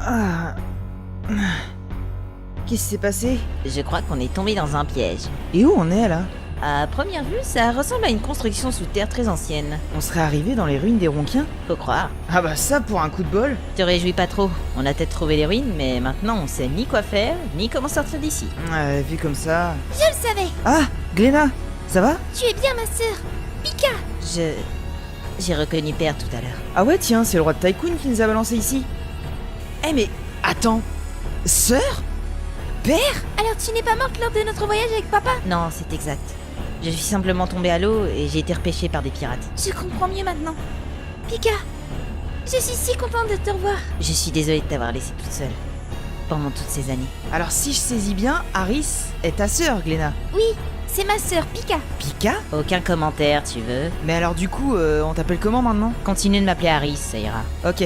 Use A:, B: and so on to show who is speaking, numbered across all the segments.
A: Ah. Qu'est-ce qui s'est passé?
B: Je crois qu'on est tombé dans un piège.
A: Et où on est là?
B: À première vue, ça ressemble à une construction sous terre très ancienne.
A: On serait arrivé dans les ruines des Ronquiens?
B: Faut croire.
A: Ah bah ça pour un coup de bol.
B: Te réjouis pas trop. On a peut-être trouvé les ruines, mais maintenant on sait ni quoi faire, ni comment sortir d'ici.
A: Ouais, vu comme ça...
C: Je le savais.
A: Ah, Gléna, ça va?
C: Tu es bien ma sœur. Pika.
B: J'ai reconnu Père tout à l'heure.
A: Ah ouais tiens, c'est le roi de Tycoon qui nous a balancé ici. Eh mais, attends, sœur? Père?
C: Alors tu n'es pas morte lors de notre voyage avec papa?
B: Non, c'est exact. Je suis simplement tombée à l'eau et j'ai été repêchée par des pirates.
C: Je comprends mieux maintenant. Pika, je suis si contente de te revoir.
B: Je suis désolée de t'avoir laissée toute seule. Pendant toutes ces années.
A: Alors si je saisis bien, Harris est ta sœur, Gléna.
C: Oui, c'est ma sœur Pika.
A: Pika?
B: Aucun commentaire, tu veux?
A: Mais alors du coup, on t'appelle comment maintenant?
B: Continue de m'appeler Harris, ça ira.
A: Ok.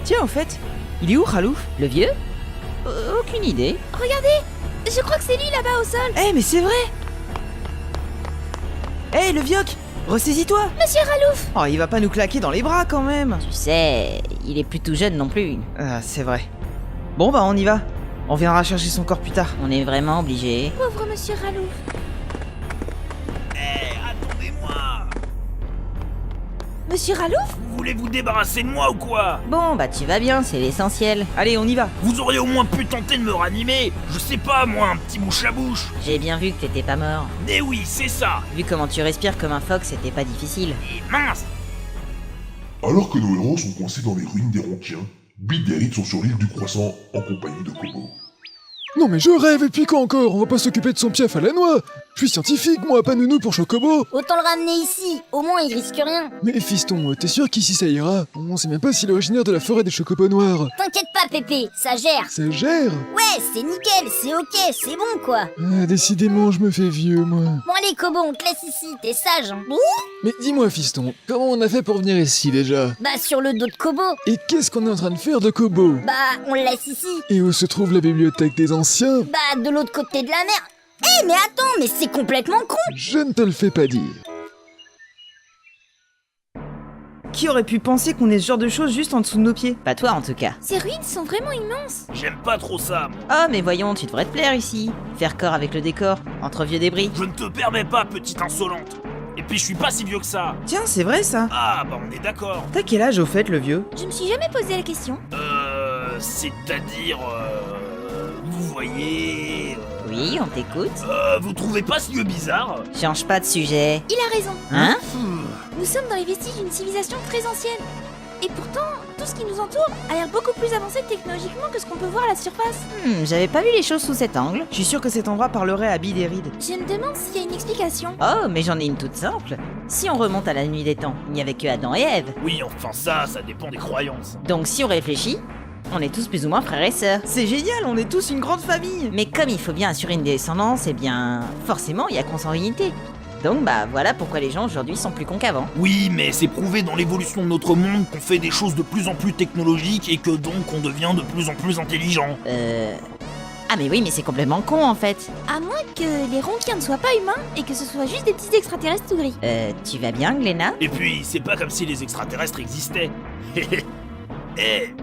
A: Tiens, au fait, il est où Khalouf?
B: Le vieux? Aucune idée.
C: Regardez, je crois que c'est lui là-bas au sol.
A: Eh mais c'est vrai! Eh le vioc! Ressaisis-toi!
C: Monsieur Ralouf.
A: Oh, il va pas nous claquer dans les bras quand même!
B: Tu sais, il est plus tout jeune non plus.
A: Ah, c'est vrai. Bon bah on y va. On viendra chercher son corps plus tard.
B: On est vraiment obligé.
C: Pauvre monsieur Ralouf.
D: Attendez-moi!
C: Monsieur Ralouf?
D: Vous voulez vous débarrasser de moi ou quoi?
B: Bon, bah tu vas bien, c'est l'essentiel.
A: Allez, on y va.
D: Vous auriez au moins pu tenter de me ranimer. Je sais pas, moi, un petit bouche à bouche.
B: J'ai bien vu que t'étais pas mort.
D: Mais oui, c'est ça.
B: Vu comment tu respires comme un phoque, c'était pas difficile.
D: Et mince!
E: Alors que nos héros sont coincés dans les ruines des Ronquiens, Bid et Reed sont sur l'île du Croissant en compagnie de Kobo.
F: Non mais je rêve, et puis quoi encore? On va pas s'occuper de son piaf à la noix. Je suis scientifique, moi, pas nounou pour Chocobo.
G: Autant le ramener ici, au moins il risque rien.
F: Mais fiston, t'es sûr qu'ici ça ira? On sait même pas s'il est originaire de la forêt des Chocobos noirs.
G: T'inquiète pas Pépé, ça gère.
F: Ça gère?
G: Ouais, c'est nickel, c'est ok, c'est bon quoi.
F: Ah, décidément, je me fais vieux, moi.
G: Bon allez Kobo, on te laisse ici, t'es sage hein.
F: Mais dis-moi, fiston, comment on a fait pour venir ici déjà?
G: Bah sur le dos de Kobo.
F: Et qu'est-ce qu'on est en train de faire de Kobo?
G: Bah on le laisse ici.
F: Et où se trouve la bibliothèque des anciens?
G: Bah de l'autre côté de la mer. Eh mais attends, mais c'est complètement con.
F: Je ne te le fais pas dire.
A: Qui aurait pu penser qu'on ait ce genre de choses juste en dessous de nos pieds?
B: Pas toi en tout cas.
C: Ces ruines sont vraiment immenses.
D: J'aime pas trop ça, moi.
B: Oh, mais voyons, tu devrais te plaire ici. Faire corps avec le décor, entre vieux débris.
D: Je ne te permets pas, petite insolente. Et puis je suis pas si vieux que ça.
A: Tiens, c'est vrai ça.
D: Ah, bah on est d'accord.
A: T'as quel âge au fait, le vieux?
C: Je me suis jamais posé la question.
D: C'est-à-dire... Vous voyez...
B: Oui, on t'écoute.
D: Vous trouvez pas ce lieu bizarre?
B: Change pas de sujet.
C: Il a raison.
B: Hein?
C: Nous sommes dans les vestiges d'une civilisation très ancienne. Et pourtant, tout ce qui nous entoure a l'air beaucoup plus avancé technologiquement que ce qu'on peut voir à la surface.
B: J'avais pas vu les choses sous cet angle.
A: Je suis sûr que cet endroit parlerait à Bid et Reed.
C: Je me demande s'il y a une explication.
B: Oh, mais j'en ai une toute simple. Si on remonte à la nuit des temps, il n'y avait que Adam et Ève.
D: Oui, enfin ça dépend des croyances.
B: Donc si on réfléchit, on est tous plus ou moins frères et sœurs.
A: C'est génial, on est tous une grande famille.
B: Mais comme il faut bien assurer une descendance, eh bien, forcément, il y a consanguinité. Donc bah voilà pourquoi les gens aujourd'hui sont plus cons qu'avant.
D: Oui, mais c'est prouvé dans l'évolution de notre monde qu'on fait des choses de plus en plus technologiques et que donc on devient de plus en plus intelligent.
B: Ah mais oui, mais c'est complètement con en fait.
C: À moins que les Ronquiens ne soient pas humains et que ce soit juste des petits extraterrestres tout gris.
B: Tu vas bien, Gléna?
D: Et puis, c'est pas comme si les extraterrestres existaient.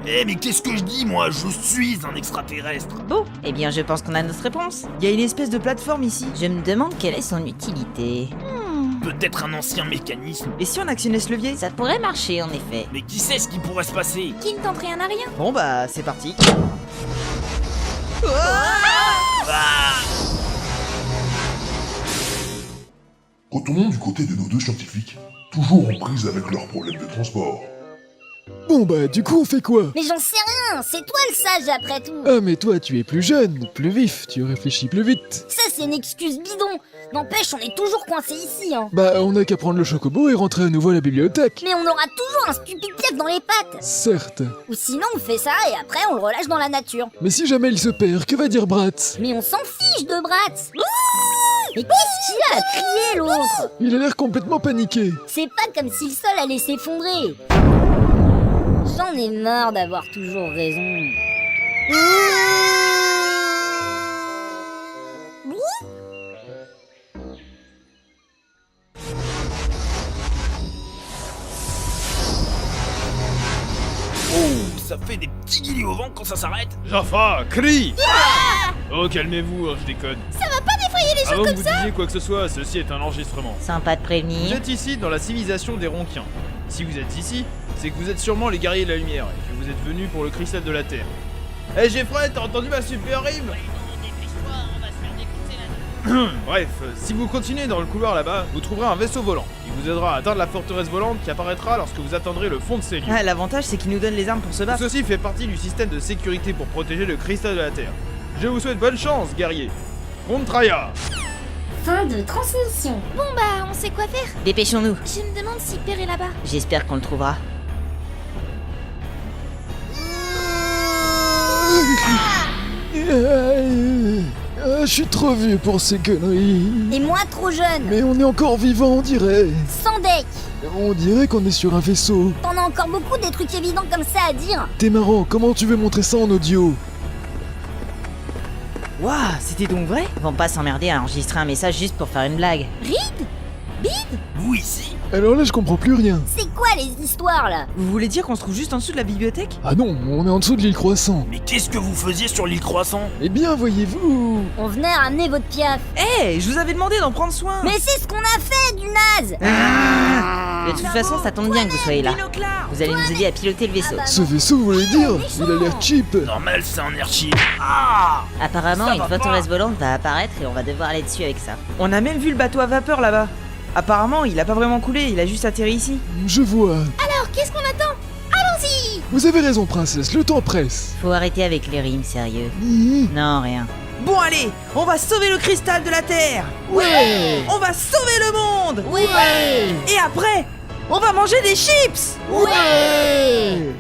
D: Mais qu'est-ce que je dis, moi? Je suis un extraterrestre.
B: Bon, eh bien je pense qu'on a notre réponse.
A: Il y a une espèce de plateforme ici.
B: Je me demande quelle est son utilité.
D: Peut-être un ancien mécanisme.
A: Et si on actionnait ce levier?
B: Ça pourrait marcher en effet.
D: Mais qui sait ce qui pourrait se passer?
C: Qui ne tente rien à rien.
A: Bon bah, c'est parti.
E: Retournons du côté de nos deux scientifiques, toujours en prise avec leurs problèmes de transport.
F: Bon bah, du coup, on fait quoi?
G: Mais j'en sais rien, c'est toi le sage après tout.
F: Ah mais toi, tu es plus jeune, plus vif, tu réfléchis plus vite.
G: Ça c'est une excuse bidon. N'empêche, on est toujours coincé ici hein.
F: Bah, on a qu'à prendre le Chocobo et rentrer à nouveau à la bibliothèque.
G: Mais on aura toujours un stupide piège dans les pattes.
F: Certes.
G: Ou sinon on fait ça et après on le relâche dans la nature.
F: Mais si jamais il se perd, que va dire Bratz?
G: Mais on s'en fiche de Bratz. Mais qu'est-ce qu'il a crié l'autre?
F: Il a l'air complètement paniqué.
G: C'est pas comme si le sol allait s'effondrer. J'en ai marre d'avoir toujours raison.
D: ça fait des petits guillis au vent quand ça s'arrête.
H: Jaffa, crie. Oh, calmez-vous, hein, je déconne.
C: Ça va pas défrayer les gens
H: Avant que
C: comme
H: vous
C: ça.
H: disiez quoi que ce soit, ceci est un enregistrement.
B: Sympa de
H: Vous
B: prévenir.
H: êtes ici dans la civilisation des Ronquiens. Si vous êtes ici, c'est que vous êtes sûrement les guerriers de la lumière et que vous êtes venus pour le cristal de la Terre. Eh Jeffrey, t'as entendu ma super rime? Bref, si vous continuez dans le couloir là-bas, vous trouverez un vaisseau volant. Il vous aidera à atteindre la forteresse volante qui apparaîtra lorsque vous atteindrez le fond de ces lieux.
A: Ah, l'avantage c'est qu'il nous donne les armes pour se battre.
H: Ceci fait partie du système de sécurité pour protéger le cristal de la Terre. Je vous souhaite bonne chance, guerriers. Contraya.
G: Fin de transmission.
C: Bon bah, on sait quoi faire.
B: Dépêchons-nous.
C: Je me demande si Père est là-bas.
B: J'espère qu'on le trouvera.
F: Je suis trop vieux pour ces conneries.
G: Et moi trop jeune.
F: Mais on est encore vivant, on dirait.
G: Sans deck.
F: On dirait qu'on est sur un vaisseau.
G: T'en as encore beaucoup des trucs évidents comme ça à dire.
F: T'es marrant, comment tu veux montrer ça en audio?
A: Waouh, c'était donc vrai?
B: Ils vont pas s'emmerder à enregistrer un message juste pour faire une blague.
C: Reed? Bid?
D: Vous ici?
F: Alors là, je comprends plus rien.
G: C'est quoi les histoires là?
A: Vous voulez dire qu'on se trouve juste en dessous de la bibliothèque?
F: Ah non, on est en dessous de l'île Croissant.
D: Mais qu'est-ce que vous faisiez sur l'île Croissant?
F: Eh bien, voyez-vous...
G: On venait ramener votre piaf.
A: Eh, je vous avais demandé d'en prendre soin.
G: Mais c'est ce qu'on a fait du naze.
B: De toute façon, ça tombe bien que vous soyez là.
A: Binoclard.
B: Vous allez nous aider à piloter le vaisseau.
F: Ce vaisseau, vous voulez dire? Il a l'air cheap.
D: Normal, c'est un air cheap. Ah!
B: Apparemment,
D: Ça
B: une
D: va
B: forteresse
D: pas.
B: volante va apparaître et on va devoir aller dessus avec ça.
A: On a même vu le bateau à vapeur là-bas. Apparemment, il a pas vraiment coulé, il a juste atterri ici.
F: Je vois.
C: Alors, qu'est-ce qu'on attend? Allons-y!
F: Vous avez raison, princesse, le temps presse.
B: Faut arrêter avec les rimes, sérieux. Non, rien.
A: Bon allez, on va sauver le cristal de la Terre.
F: Ouais.
A: On va sauver le monde.
G: Ouais.
A: Et après, on va manger des chips.
G: Ouais.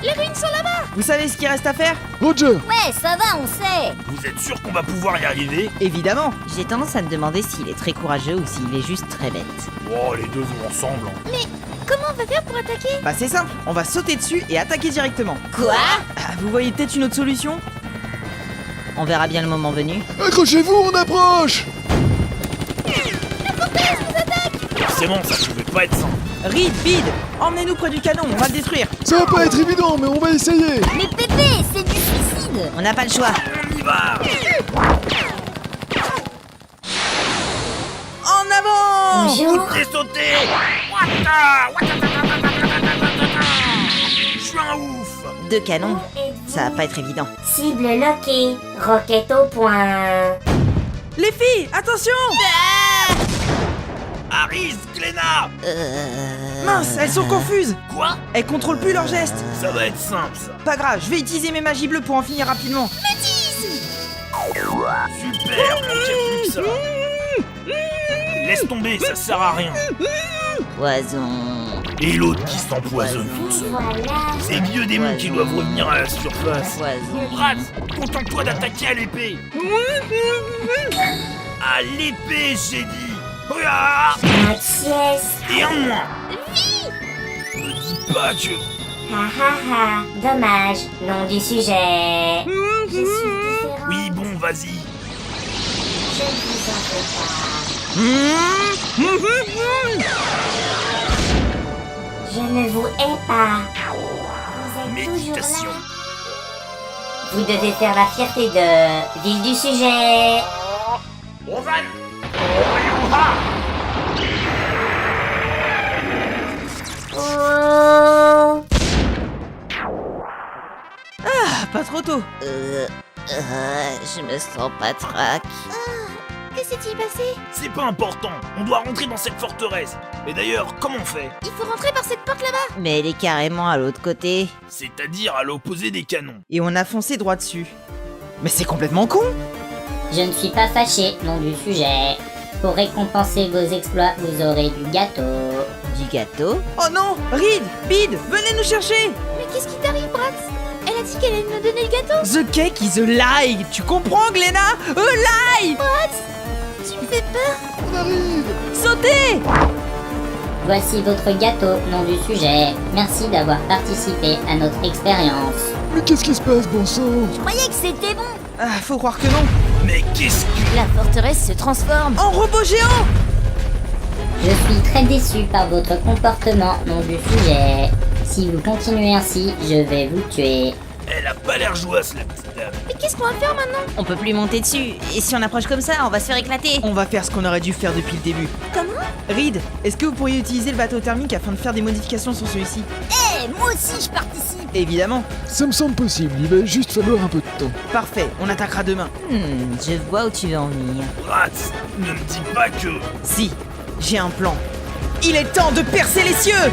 C: Les ruines sont là-bas!
A: Vous savez ce qu'il reste à faire?
F: Roger.
G: Ouais, ça va, on sait.
D: Vous êtes sûr qu'on va pouvoir y arriver?
A: Évidemment.
B: J'ai tendance à me demander s'il est très courageux ou s'il est juste très bête.
D: Oh, les deux vont ensemble. Hein.
C: Comment on va faire pour attaquer?
A: Bah c'est simple, on va sauter dessus et attaquer directement.
B: Quoi?
A: Ah, vous voyez peut-être une autre solution?
B: On verra bien le moment venu.
F: Accrochez-vous, on approche.
D: Forcément, ça pouvait pas être simple.
A: Reed, Bid, emmenez-nous près du canon, on va le détruire.
F: Ça va pas être évident, mais on va essayer.
G: Mais Pépé, c'est du suicide.
B: On n'a pas le choix.
D: On y va!
A: En avant!
G: Bonjour.
D: J'ai sauté! Wata! Je suis un ouf!
B: 2 canons, ça va pas être évident.
I: Cible lockée. Roquette au point.
A: Les filles, attention!
D: Aris, Glenna!
A: Mince, elles sont confuses.
D: Quoi?
A: Elles contrôlent plus leurs gestes.
D: Ça va être simple, ça.
A: Pas grave, je vais utiliser mes magies bleues pour en finir rapidement.
D: Super, manquait plus que ça. Laisse tomber, ça sert à rien.
B: Poison.
D: Et l'autre qui s'empoisonne toute seule.
I: Voilà.
D: Ces vieux démons qui doivent revenir à la surface.
B: Poison.
D: Brat, contente-toi d'attaquer à l'épée. À l'épée, j'ai dit. Ouah,
I: Maxies.
D: et un de moins. Ne dis pas que...
I: Ha ha ha. Dommage. Nom du sujet. Je suis différent.
D: Oui, bon, vas-y.
I: Je ne vous en veux pas. Je ne vous hais pas. Vous êtes toujours
D: Méditation.
I: là. Vous devez faire la fierté de vif du sujet.
D: On va...
I: Oh.
A: Ah, pas trop tôt.
B: Je me sens pas trac.
C: Que s'est-il passé?
D: C'est pas important, on doit rentrer dans cette forteresse. Mais d'ailleurs, comment on fait?
C: Il faut rentrer par cette porte là-bas!
B: Mais elle est carrément à l'autre côté.
D: C'est-à-dire à l'opposé des canons.
A: Et on a foncé droit dessus. Mais c'est complètement con.
I: Je ne suis pas fâché, nom du sujet. Pour récompenser vos exploits, vous aurez du gâteau.
B: Du gâteau?
A: Oh non, Reed, Bid, venez nous chercher.
C: Mais qu'est-ce qui t'arrive, Bratz? Elle a dit qu'elle allait nous donner le gâteau!
A: The cake is a lie. Tu comprends, Glenna? A lie.
C: Tu me fais peur!
F: On arrive.
A: Sautez.
I: Voici votre gâteau, nom du sujet. Merci d'avoir participé à notre expérience.
F: Mais qu'est-ce qui se passe, bon sang?
G: Je croyais que c'était bon.
A: Ah, faut croire que non.
D: Mais qu'est-ce que...
C: La forteresse se transforme!
A: En robot géant.
I: Je suis très déçu par votre comportement, nom du sujet. Si vous continuez ainsi, je vais vous tuer.
D: Elle a pas l'air jouasse, la petite dame.
C: Mais qu'est-ce qu'on va faire maintenant?
B: On peut plus monter dessus, et si on approche comme ça, on va se faire éclater.
A: On va faire ce qu'on aurait dû faire depuis le début.
C: Comment?
A: Reed, est-ce que vous pourriez utiliser le bateau thermique afin de faire des modifications sur celui-ci?
G: Eh, moi aussi je participe.
A: Évidemment.
F: Ça me semble possible, il va juste falloir un peu de temps.
A: Parfait, on attaquera demain.
B: Je vois où tu veux en venir.
D: Rats, ne me dis pas que...
A: Si, j'ai un plan. Il est temps de percer les cieux!